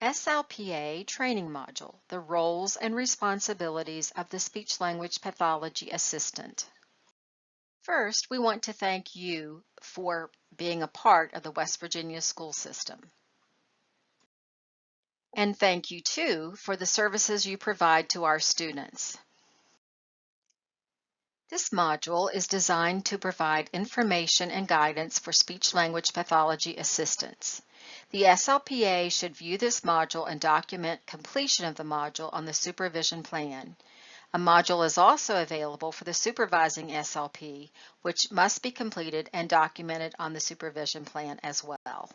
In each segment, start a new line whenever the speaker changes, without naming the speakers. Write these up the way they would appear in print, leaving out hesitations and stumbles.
SLPA Training Module, the roles and responsibilities of the speech-language pathology assistant. First, we want to thank you for being a part of the West Virginia school system. And thank you too for the services you provide to our students. This module is designed to provide information and guidance for speech-language pathology assistants. The SLPA should view this module and document completion of the module on the supervision plan. A module is also available for the supervising SLP, which must be completed and documented on the supervision plan as well.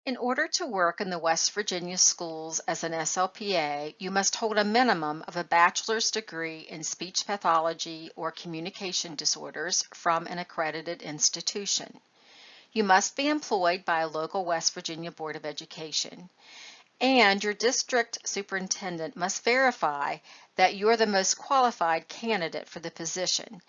In order to work in the West Virginia schools as an SLPA, you must hold a minimum of a bachelor's degree in speech pathology or communication disorders from an accredited institution. You must be employed by a local West Virginia Board of Education, and your district superintendent must verify that you are the most qualified candidate for the position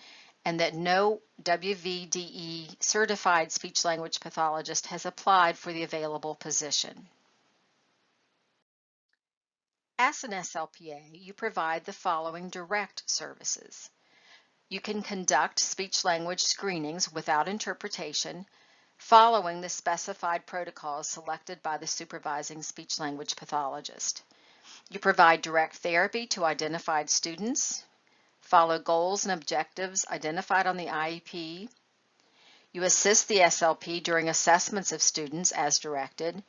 and that no WVDE certified speech-language pathologist has applied for the available position. As an SLPA, you provide the following direct services. You can conduct speech-language screenings without interpretation, following the specified protocols selected by the supervising speech-language pathologist. You provide direct therapy to identified students, follow goals and objectives identified on the IEP. You assist the SLP during assessments of students as directed,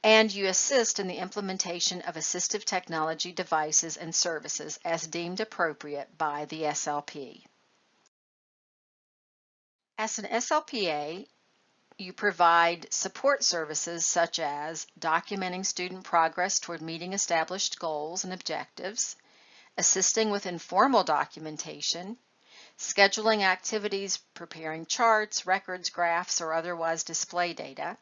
and you assist in the implementation of assistive technology devices and services as deemed appropriate by the SLP. As an SLPA, you provide support services such as documenting student progress toward meeting established goals and objectives, assisting with informal documentation, scheduling activities, preparing charts, records, graphs, or otherwise display data,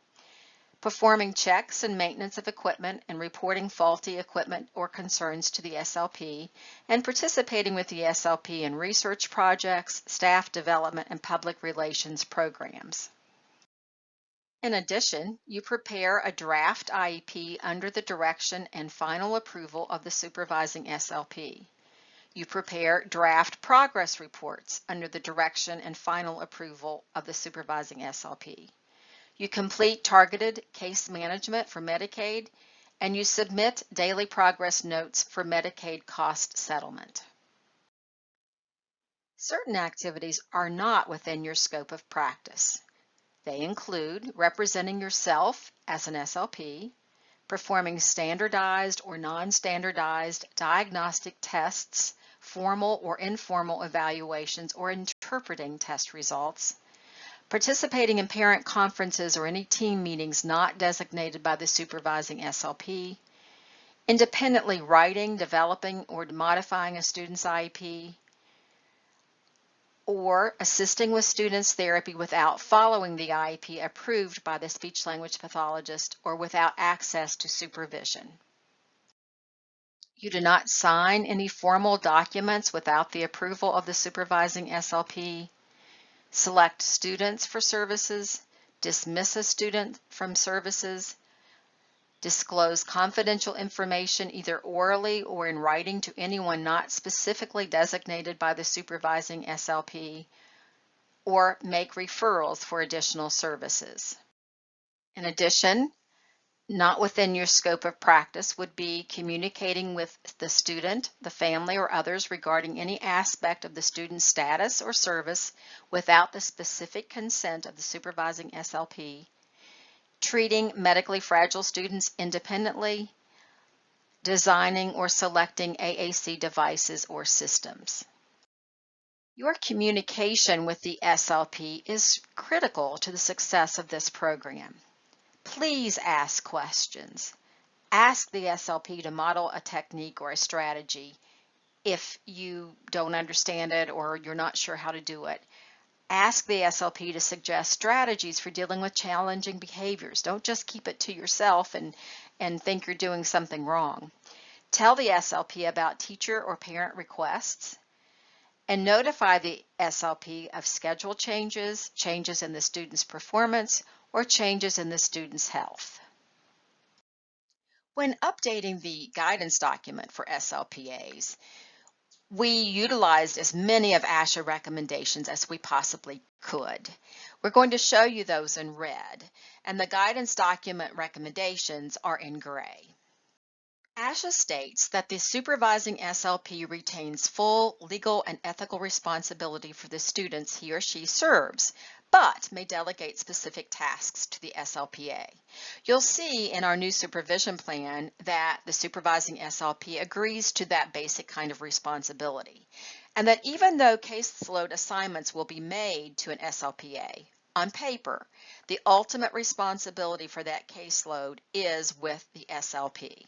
performing checks and maintenance of equipment and reporting faulty equipment or concerns to the SLP, and participating with the SLP in research projects, staff development, and public relations programs. In addition, you prepare a draft IEP under the direction and final approval of the supervising SLP. You prepare draft progress reports under the direction and final approval of the supervising SLP. You complete targeted case management for Medicaid, and you submit daily progress notes for Medicaid cost settlement. Certain activities are not within your scope of practice. They include representing yourself as an SLP, performing standardized or non-standardized diagnostic tests, formal or informal evaluations, or interpreting test results, participating in parent conferences or any team meetings not designated by the supervising SLP, independently writing, developing, or modifying a student's IEP, or assisting with students' therapy without following the IEP approved by the speech-language pathologist or without access to supervision. You do not sign any formal documents without the approval of the supervising SLP, select students for services, dismiss a student from services, disclose confidential information either orally or in writing to anyone not specifically designated by the supervising SLP, or make referrals for additional services. In addition, not within your scope of practice would be communicating with the student, the family, or others regarding any aspect of the student's status or service without the specific consent of the supervising SLP, treating medically fragile students independently, designing or selecting AAC devices or systems. Your communication with the SLP is critical to the success of this program. Please ask questions. Ask the SLP to model a technique or a strategy if you don't understand it or you're not sure how to do it. Ask the SLP to suggest strategies for dealing with challenging behaviors. Don't just keep it to yourself and think you're doing something wrong. Tell the SLP about teacher or parent requests, and notify the SLP of schedule changes, changes in the student's performance, or changes in the student's health. When updating the guidance document for SLPAs, we utilized as many of ASHA recommendations as we possibly could. We're going to show you those in red, and the guidance document recommendations are in gray. ASHA states that the supervising SLP retains full legal and ethical responsibility for the students he or she serves, but may delegate specific tasks to the SLPA. You'll see in our new supervision plan that the supervising SLP agrees to that basic kind of responsibility, and that even though caseload assignments will be made to an SLPA, on paper, the ultimate responsibility for that caseload is with the SLP.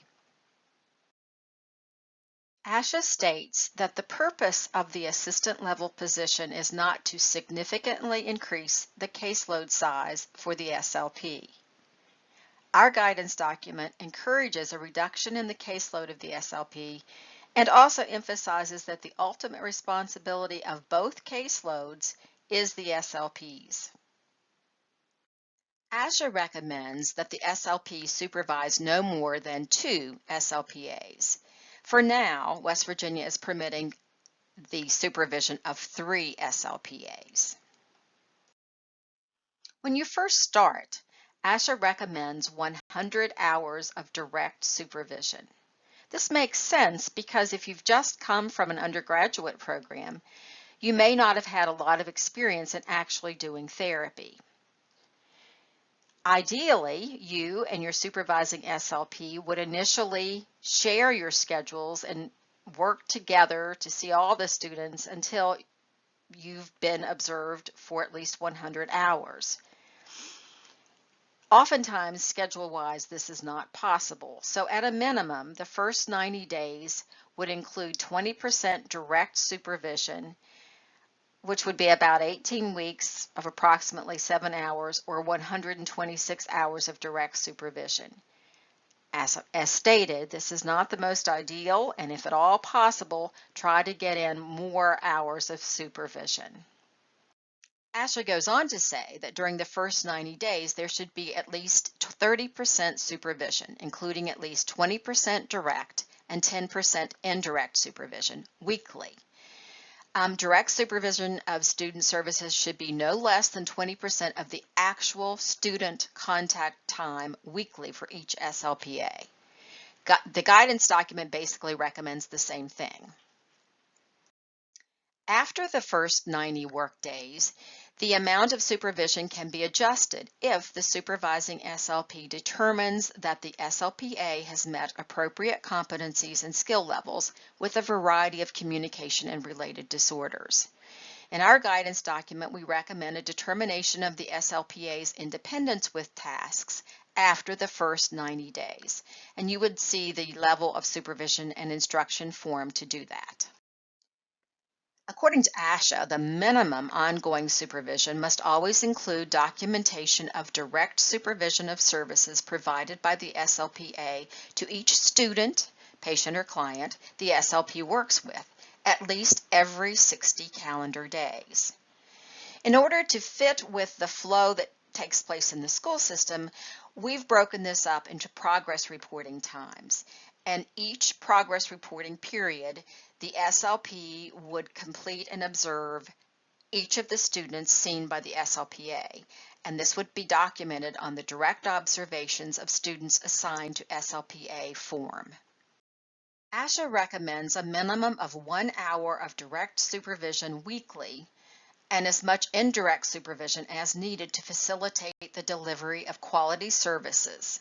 ASHA states that the purpose of the assistant level position is not to significantly increase the caseload size for the SLP. Our guidance document encourages a reduction in the caseload of the SLP and also emphasizes that the ultimate responsibility of both caseloads is the SLP's. ASHA recommends that the SLP supervise no more than 2 SLPAs. For now, West Virginia is permitting the supervision of 3 SLPAs. When you first start, ASHA recommends 100 hours of direct supervision. This makes sense because if you've just come from an undergraduate program, you may not have had a lot of experience in actually doing therapy. Ideally, you and your supervising SLP would initially share your schedules and work together to see all the students until you've been observed for at least 100 hours. Oftentimes, schedule-wise, this is not possible. So at a minimum, the first 90 days would include 20% direct supervision, which would be about 18 weeks of approximately 7 hours or 126 hours of direct supervision. As stated, this is not the most ideal, and if at all possible, try to get in more hours of supervision. ASHA goes on to say that during the first 90 days, there should be at least 30% supervision, including at least 20% direct and 10% indirect supervision weekly. Direct supervision of student services should be no less than 20% of the actual student contact time weekly for each SLPA. The guidance document basically recommends the same thing. After the first 90 work days, the amount of supervision can be adjusted if the supervising SLP determines that the SLPA has met appropriate competencies and skill levels with a variety of communication and related disorders. In our guidance document, we recommend a determination of the SLPA's independence with tasks after the first 90 days, and you would see the level of supervision and instruction form to do that. According to ASHA, the minimum ongoing supervision must always include documentation of direct supervision of services provided by the SLPA to each student, patient, or client the SLP works with, at least every 60 calendar days. In order to fit with the flow that takes place in the school system, we've broken this up into progress reporting times. And each progress reporting period, the SLP would complete and observe each of the students seen by the SLPA, and this would be documented on the direct observations of students assigned to SLPA form. ASHA recommends a minimum of 1 hour of direct supervision weekly and as much indirect supervision as needed to facilitate the delivery of quality services.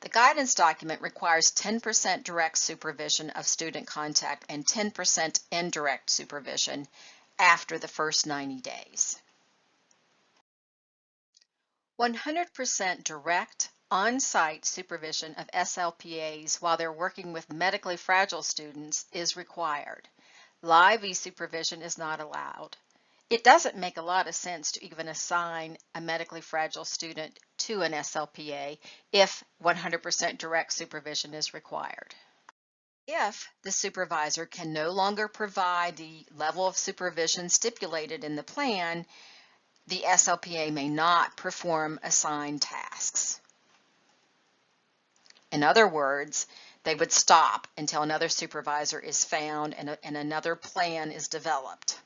The guidance document requires 10% direct supervision of student contact and 10% indirect supervision after the first 90 days. 100% direct on-site supervision of SLPAs while they're working with medically fragile students is required. Live e-supervision is not allowed. It doesn't make a lot of sense to even assign a medically fragile student to an SLPA if 100% direct supervision is required. If the supervisor can no longer provide the level of supervision stipulated in the plan, the SLPA may not perform assigned tasks. In other words, they would stop until another supervisor is found and another plan is developed.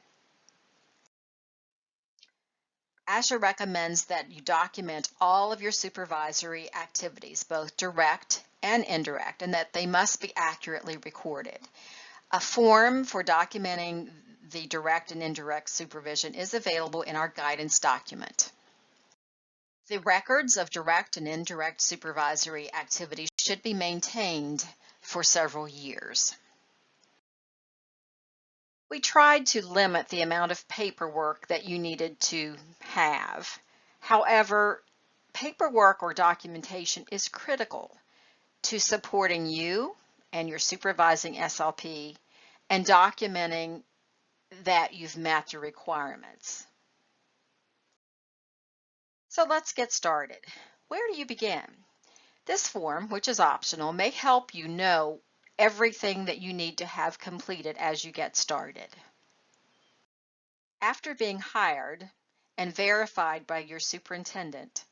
ASHA recommends that you document all of your supervisory activities, both direct and indirect, and that they must be accurately recorded. A form for documenting the direct and indirect supervision is available in our guidance document. The records of direct and indirect supervisory activities should be maintained for several years. We tried to limit the amount of paperwork that you needed to have. However, paperwork or documentation is critical to supporting you and your supervising SLP and documenting that you've met the requirements. So let's get started. Where do you begin? This form, which is optional, may help you know everything that you need to have completed as you get started. After being hired and verified by your superintendent,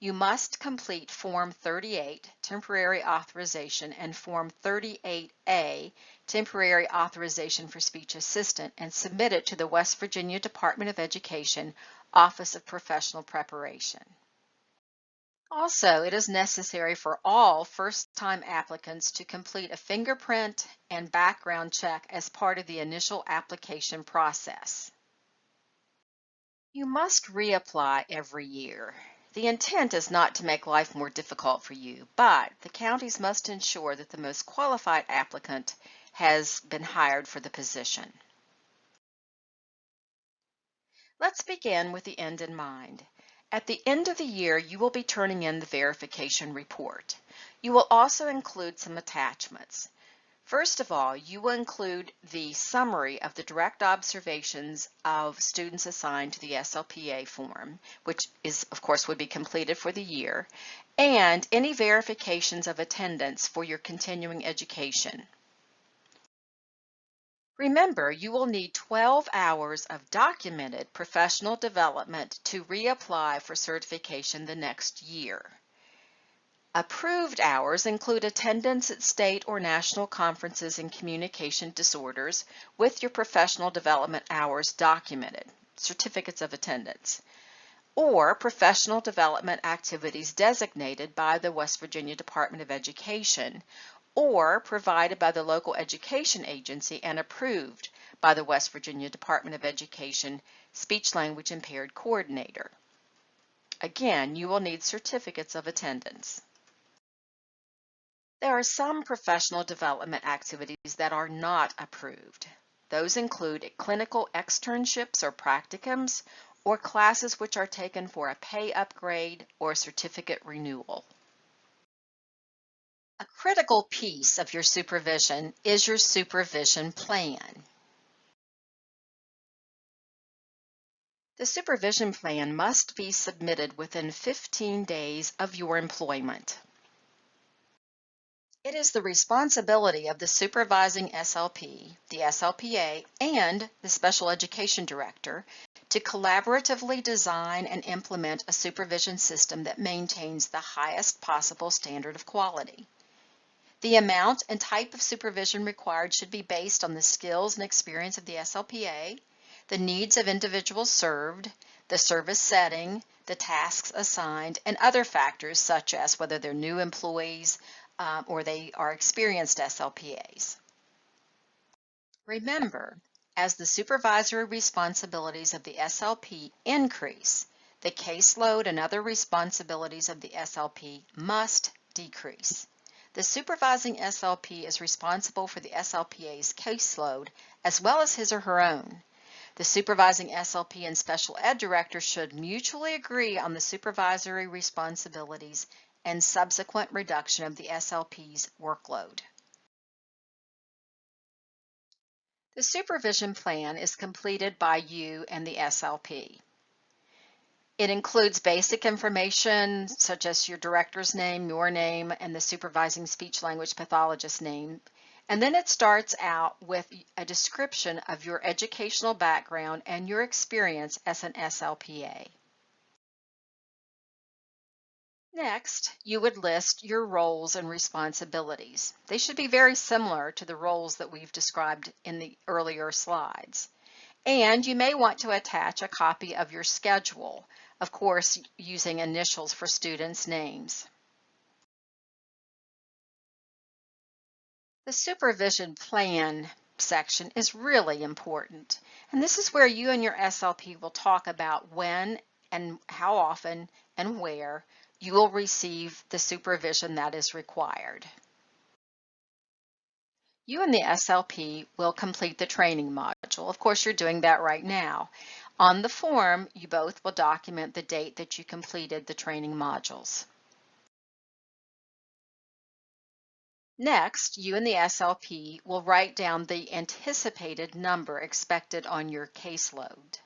you must complete Form 38, Temporary Authorization, and Form 38A, Temporary Authorization for Speech Assistant, and submit it to the West Virginia Department of Education, Office of Professional Preparation. Also, it is necessary for all first-time applicants to complete a fingerprint and background check as part of the initial application process. You must reapply every year. The intent is not to make life more difficult for you, but the counties must ensure that the most qualified applicant has been hired for the position. Let's begin with the end in mind. At the end of the year, you will be turning in the verification report. You will also include some attachments. First of all, you will include the summary of the direct observations of students assigned to the SLPA form, which is, of course, would be completed for the year, and any verifications of attendance for your continuing education. Remember, you will need 12 hours of documented professional development to reapply for certification the next year. Approved hours include attendance at state or national conferences in communication disorders with your professional development hours documented, certificates of attendance, or professional development activities designated by the West Virginia Department of Education, or provided by the local education agency and approved by the West Virginia Department of Education Speech Language Impaired Coordinator. Again, you will need certificates of attendance. There are some professional development activities that are not approved. Those include clinical externships or practicums, or classes which are taken for a pay upgrade or certificate renewal. A critical piece of your supervision is your supervision plan. The supervision plan must be submitted within 15 days of your employment. It is the responsibility of the supervising SLP, the SLPA, and the special education director to collaboratively design and implement a supervision system that maintains the highest possible standard of quality. The amount and type of supervision required should be based on the skills and experience of the SLPA, the needs of individuals served, the service setting, the tasks assigned, and other factors such as whether they're new employees or they are experienced SLPAs. Remember, as the supervisory responsibilities of the SLP increase, the caseload and other responsibilities of the SLP must decrease. The supervising SLP is responsible for the SLPA's caseload as well as his or her own. The supervising SLP and special ed director should mutually agree on the supervisory responsibilities and subsequent reduction of the SLP's workload. The supervision plan is completed by you and the SLP. It includes basic information such as your director's name, your name, and the supervising speech language pathologist's name. And then it starts out with a description of your educational background and your experience as an SLPA. Next, you would list your roles and responsibilities. They should be very similar to the roles that we've described in the earlier slides. And you may want to attach a copy of your schedule, of course, using initials for students' names. The supervision plan section is really important, and this is where you and your SLP will talk about when and how often and where you will receive the supervision that is required. You and the SLP will complete the training module. Of course, you're doing that right now. On the form, you both will document the date that you completed the training modules. Next, you and the SLP will write down the anticipated number expected on your caseload.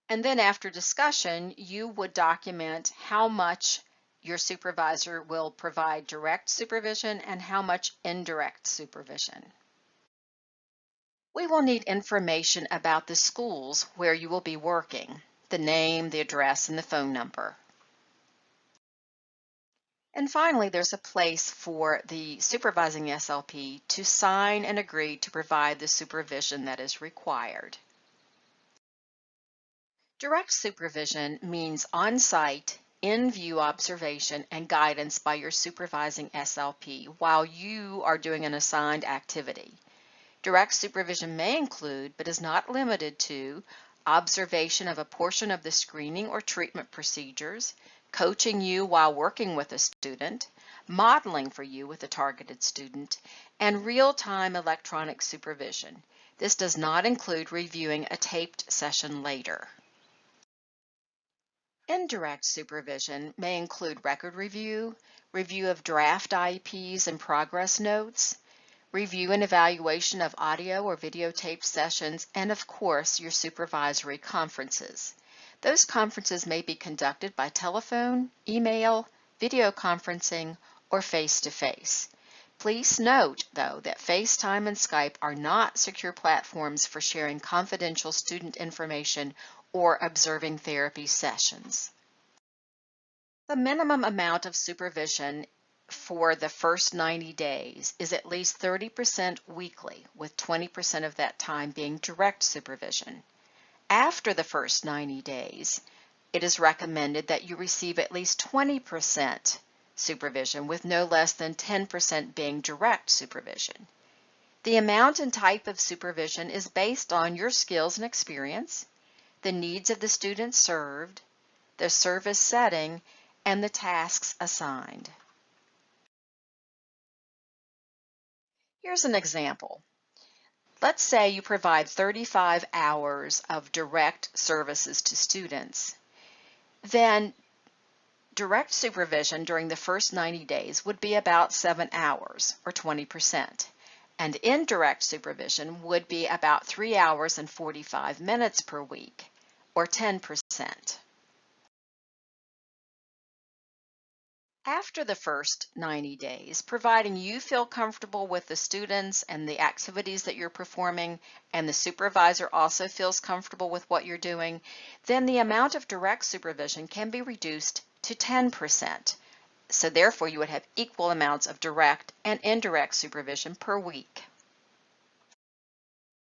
And then after discussion, you would document how much your supervisor will provide direct supervision and how much indirect supervision. We will need information about the schools where you will be working, the name, the address, and the phone number. And finally, there's a place for the supervising SLP to sign and agree to provide the supervision that is required. Direct supervision means on-site, in-view observation and guidance by your supervising SLP while you are doing an assigned activity. Direct supervision may include, but is not limited to, observation of a portion of the screening or treatment procedures, coaching you while working with a student, modeling for you with a targeted student, and real-time electronic supervision. This does not include reviewing a taped session later. Indirect supervision may include record review, review of draft IEPs and progress notes, review and evaluation of audio or videotape sessions, and of course, your supervisory conferences. Those conferences may be conducted by telephone, email, video conferencing, or face-to-face. Please note, though, that FaceTime and Skype are not secure platforms for sharing confidential student information or observing therapy sessions. The minimum amount of supervision for the first 90 days is at least 30% weekly, with 20% of that time being direct supervision. After the first 90 days, it is recommended that you receive at least 20% supervision, with no less than 10% being direct supervision. The amount and type of supervision is based on your skills and experience, the needs of the students served, the service setting, and the tasks assigned. Here's an example. Let's say you provide 35 hours of direct services to students. Then direct supervision during the first 90 days would be about 7 hours, or 20%. And indirect supervision would be about 3 hours and 45 minutes per week, or 10%. After the first 90 days, providing you feel comfortable with the students and the activities that you're performing, and the supervisor also feels comfortable with what you're doing, then the amount of direct supervision can be reduced to 10%. So therefore, you would have equal amounts of direct and indirect supervision per week.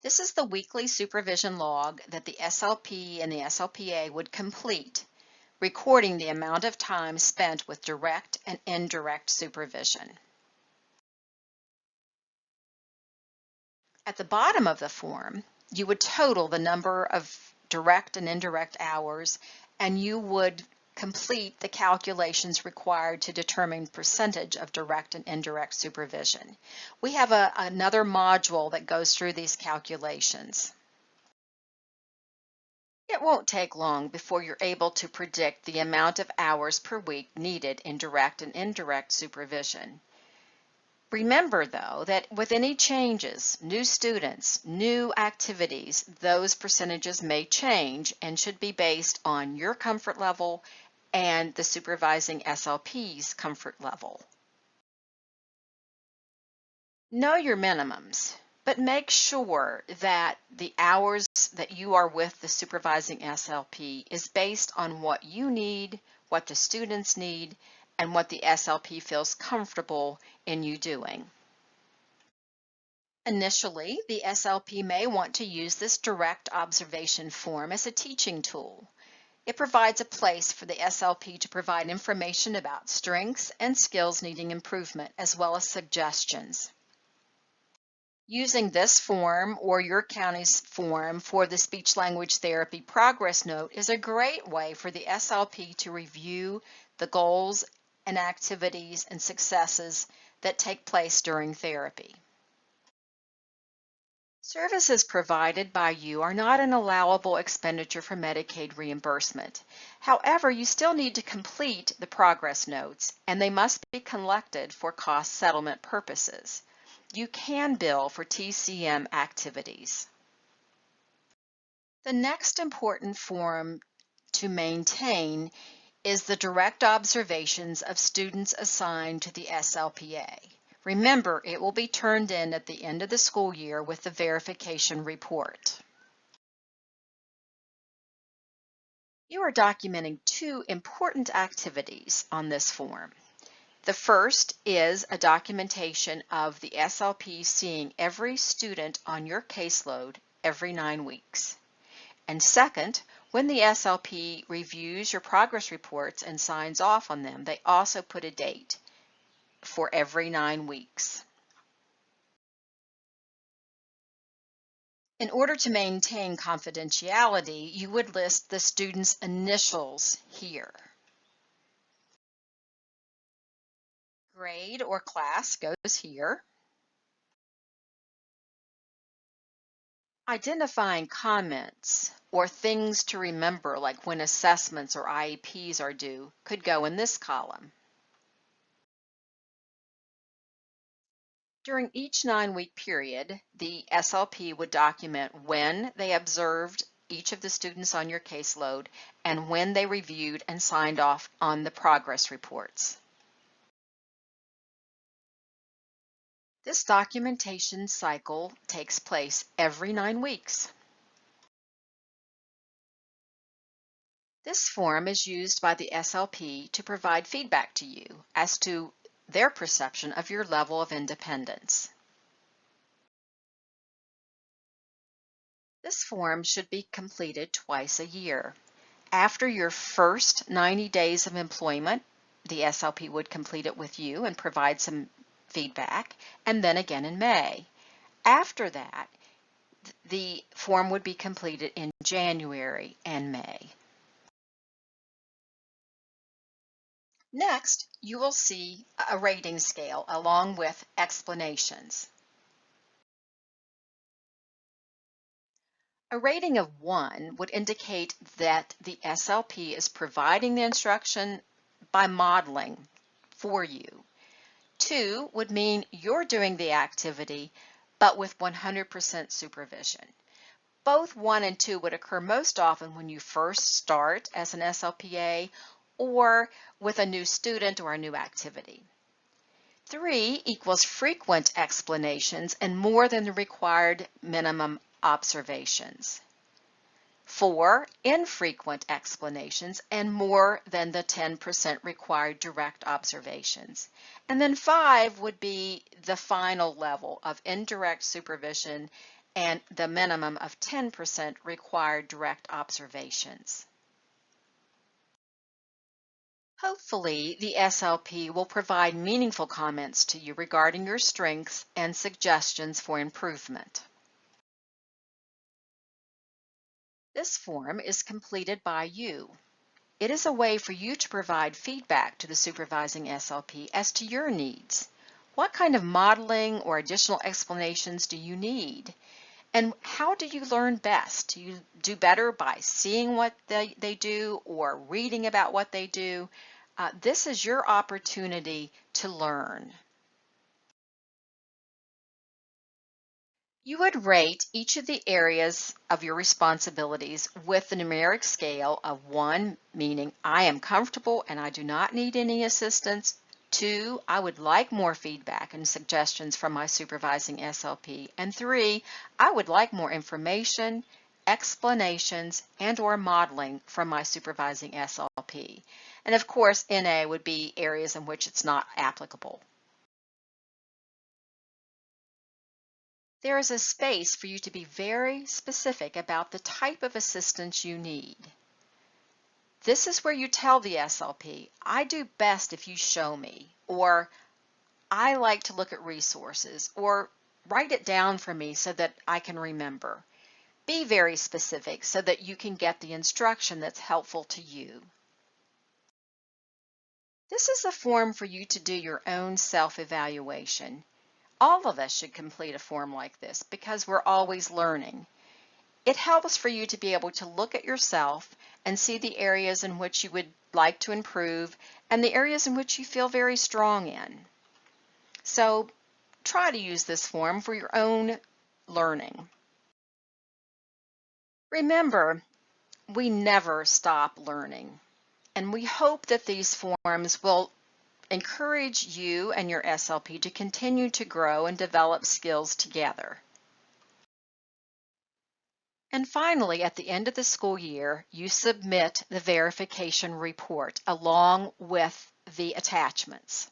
This is the weekly supervision log that the SLP and the SLPA would complete, recording the amount of time spent with direct and indirect supervision. At the bottom of the form, you would total the number of direct and indirect hours, and you would complete the calculations required to determine percentage of direct and indirect supervision. We have another module that goes through these calculations. It won't take long before you're able to predict the amount of hours per week needed in direct and indirect supervision. Remember, though, that with any changes, new students, new activities, those percentages may change and should be based on your comfort level and the supervising SLP's comfort level. Know your minimums. But make sure that the hours that you are with the supervising SLP is based on what you need, what the students need, and what the SLP feels comfortable in you doing. Initially, the SLP may want to use this direct observation form as a teaching tool. It provides a place for the SLP to provide information about strengths and skills needing improvement, as well as suggestions. Using this form or your county's form for the speech language therapy progress note is a great way for the SLP to review the goals and activities and successes that take place during therapy. Services provided by you are not an allowable expenditure for Medicaid reimbursement. However, you still need to complete the progress notes, and they must be collected for cost settlement purposes. You can bill for TCM activities. The next important form to maintain is the direct observations of students assigned to the SLPA. Remember, it will be turned in at the end of the school year with the verification report. You are documenting two important activities on this form. The first is a documentation of the SLP seeing every student on your caseload every 9 weeks. And second, when the SLP reviews your progress reports and signs off on them, they also put a date for every 9 weeks. In order to maintain confidentiality, you would list the student's initials here. Grade or class goes here. Identifying comments or things to remember, like when assessments or IEPs are due, could go in this column. During each 9-week period, the SLP would document when they observed each of the students on your caseload and when they reviewed and signed off on the progress reports. This documentation cycle takes place every 9 weeks. This form is used by the SLP to provide feedback to you as to their perception of your level of independence. This form should be completed twice a year. After your first 90 days of employment, the SLP would complete it with you and provide some feedback, and then again in May. After that, the form would be completed in January and May. Next, you will see a rating scale along with explanations. A rating of 1 would indicate that the SLP is providing the instruction by modeling for you. 2 would mean you're doing the activity, but with 100% supervision. Both 1 and 2 would occur most often when you first start as an SLPA or with a new student or a new activity. 3 equals frequent explanations and more than the required minimum observations. 4, infrequent explanations and more than the 10% required direct observations. And then 5 would be the final level of indirect supervision and the minimum of 10% required direct observations. Hopefully, the SLP will provide meaningful comments to you regarding your strengths and suggestions for improvement. This form is completed by you. It is a way for you to provide feedback to the supervising SLP as to your needs. What kind of modeling or additional explanations do you need? And how do you learn best? Do you do better by seeing what they do or reading about what they do? This is your opportunity to learn. You would rate each of the areas of your responsibilities with the numeric scale of 1, meaning I am comfortable and I do not need any assistance, 2, I would like more feedback and suggestions from my supervising SLP. And 3, I would like more information, explanations, and/or modeling from my supervising SLP. And of course, NA would be areas in which it's not applicable. There is a space for you to be very specific about the type of assistance you need. This is where you tell the SLP, I do best if you show me, or I like to look at resources, or write it down for me so that I can remember. Be very specific so that you can get the instruction that's helpful to you. This is a form for you to do your own self-evaluation. All of us should complete a form like this because we're always learning. It helps for you to be able to look at yourself and see the areas in which you would like to improve and the areas in which you feel very strong in. So try to use this form for your own learning. Remember, we never stop learning, and we hope that these forms will encourage you and your SLP to continue to grow and develop skills together. And finally, at the end of the school year, you submit the verification report along with the attachments.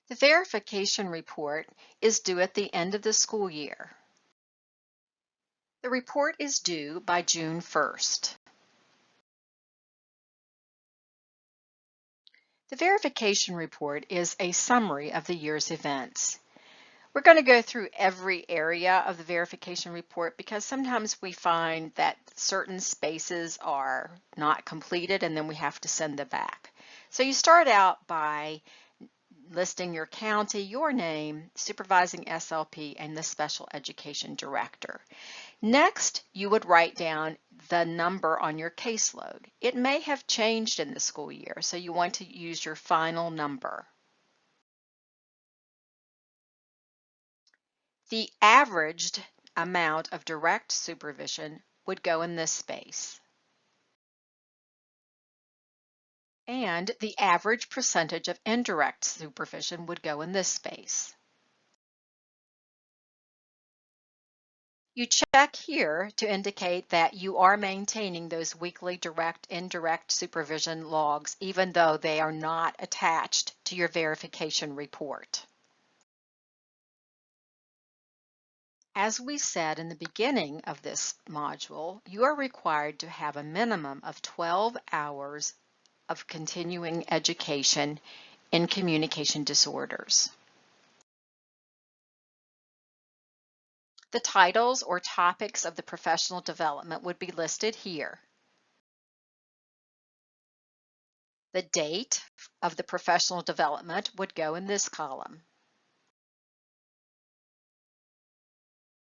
The verification report is due at the end of the school year. The report is due by June 1st. The verification report is a summary of the year's events. We're going to go through every area of the verification report because sometimes we find that certain spaces are not completed and then we have to send them back. So you start out by listing your county, your name, supervising SLP, and the special education director. Next, you would write down the number on your caseload. It may have changed in the school year, so you want to use your final number. The averaged amount of direct supervision would go in this space. And the average percentage of indirect supervision would go in this space. You check here to indicate that you are maintaining those weekly direct-indirect supervision logs, even though they are not attached to your verification report. As we said in the beginning of this module, you are required to have a minimum of 12 hours of continuing education in communication disorders. The titles or topics of the professional development would be listed here. The date of the professional development would go in this column.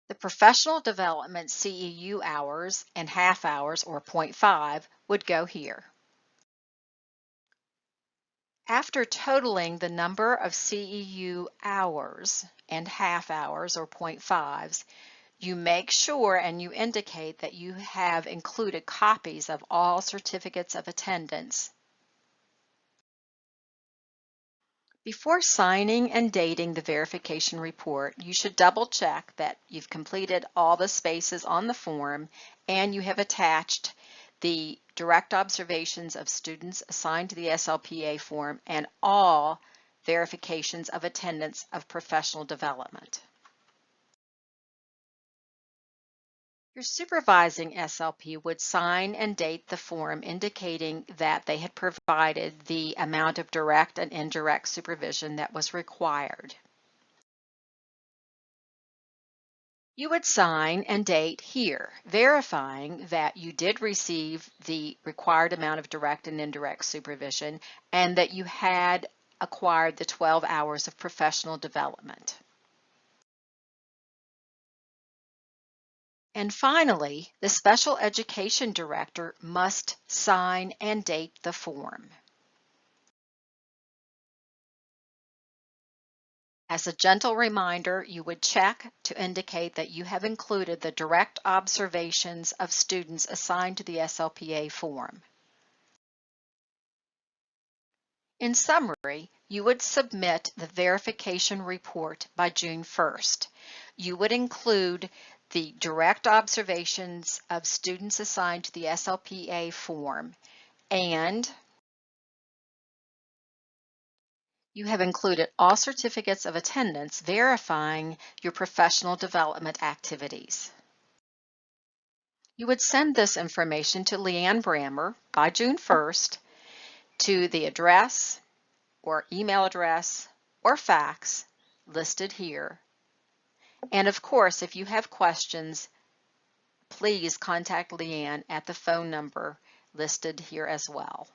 The professional development CEU hours and half hours or 0.5 would go here. After totaling the number of CEU hours and half hours or 0.5s, you make sure and you indicate that you have included copies of all certificates of attendance. Before signing and dating the verification report, you should double check that you've completed all the spaces on the form and you have attached the direct observations of students assigned to the SLPA form and all verifications of attendance of professional development. Your supervising SLP would sign and date the form indicating that they had provided the amount of direct and indirect supervision that was required. You would sign and date here, verifying that you did receive the required amount of direct and indirect supervision and that you had acquired the 12 hours of professional development. And finally, the special education director must sign and date the form. As a gentle reminder, you would check to indicate that you have included the direct observations of students assigned to the SLPA form. In summary, you would submit the verification report by June 1st. You would include the direct observations of students assigned to the SLPA form, and you have included all certificates of attendance verifying your professional development activities. You would send this information to Leanne Brammer by June 1st to the address or email address or fax listed here. And of course, if you have questions, please contact Leanne at the phone number listed here as well.